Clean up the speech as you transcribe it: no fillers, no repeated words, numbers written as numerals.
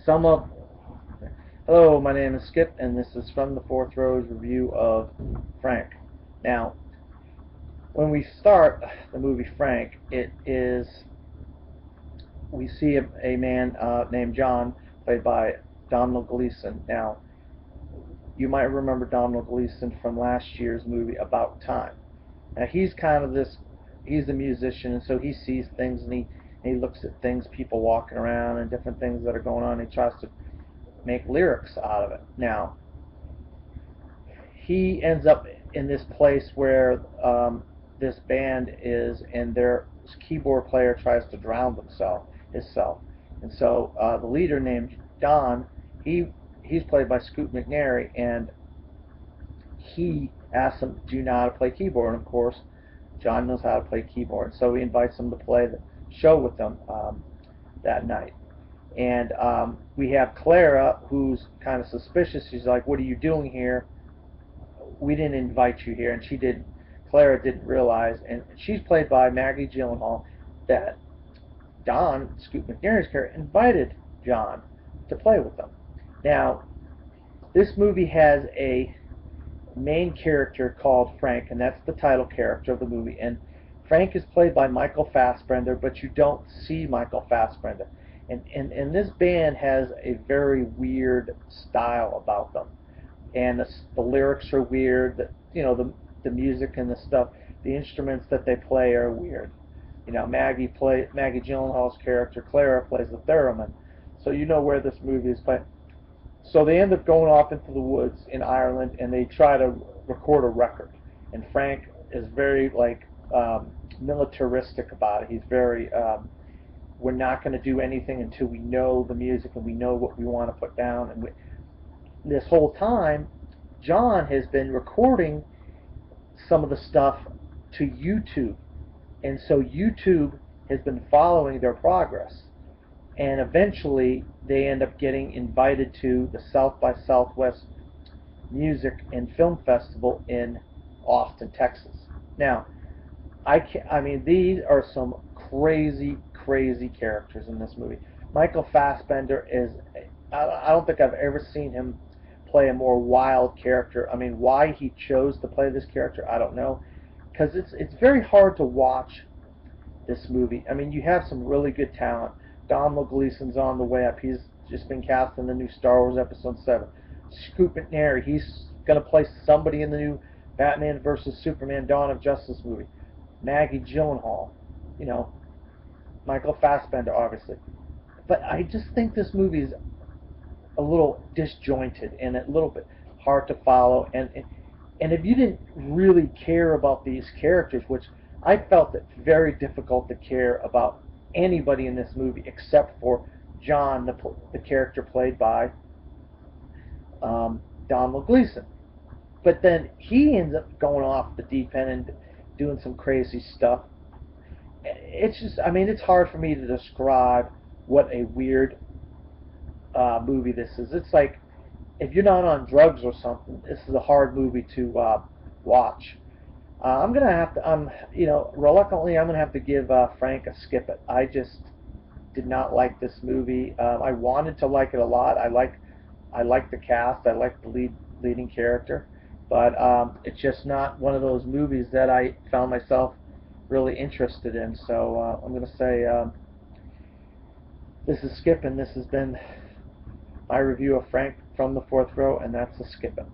Some of Hello, my name is Skip, and this is From the Fourth Row's review of Frank. Now, when we start the movie Frank, we see a man named John, played by Domhnall Gleeson. Now, you might remember Domhnall Gleeson from last year's movie About Time. Now, he's a musician, and so he sees things, and he looks at things, people walking around, and different things that are going on, and he tries to make lyrics out of it. Now, he ends up in this place where this band is, and their keyboard player tries to drown himself. And so the leader, named Don, he's played by Scoot McNairy, and he asks him, "Do you know how to play keyboard?" And of course, John knows how to play keyboard, so he invites him to play the show with them that night. And we have Clara, who's kind of suspicious. She's like, "What are you doing here? We didn't invite you here." And Clara didn't realize, and she's played by Maggie Gyllenhaal, that Don, Scoot McNairy's character, invited John to play with them. Now, this movie has a main character called Frank, and that's the title character of the movie. And Frank is played by Michael Fassbender, but you don't see Michael Fassbender. And this band has a very weird style about them, and the lyrics are weird. The music and the stuff, the instruments that they play are weird. Maggie Gyllenhaal's character Clara plays the theremin, so you know where this movie is playing. So they end up going off into the woods in Ireland, and they try to record a record. And Frank is very militaristic about it. He's very we're not going to do anything until we know the music and we know what we want to put down. And this whole time, John has been recording some of the stuff to YouTube, and so YouTube has been following their progress. And eventually, they end up getting invited to the South by Southwest Music and Film Festival in Austin, Texas. Now, I mean, these are some crazy, crazy characters in this movie. Michael Fassbender I don't think I've ever seen him play a more wild character. I mean, why he chose to play this character, I don't know, because it's very hard to watch this movie. I mean, you have some really good talent. Domhnall Gleeson's on the way up. He's just been cast in the new Star Wars Episode 7. Scoot McNairy, he's going to play somebody in the new Batman vs. Superman Dawn of Justice movie. Maggie Gyllenhaal, Michael Fassbender, obviously. But I just think this movie is a little disjointed and a little bit hard to follow. And if you didn't really care about these characters, which I felt it very difficult to care about anybody in this movie except for John, the character played by Domhnall Gleeson. But then he ends up going off the deep end and doing some crazy stuff. It's just, I mean, it's hard for me to describe what a weird movie this is. It's like, if you're not on drugs or something, this is a hard movie to watch. I'm gonna have to, reluctantly, I'm gonna have to give Frank a skip it. I just did not like this movie. I wanted to like it a lot. I like the cast. I like the leading character, but it's just not one of those movies that I found myself really interested in. So I'm gonna say this is Skip, and this has been my review of Frank from the Fourth Row, and that's a skip it.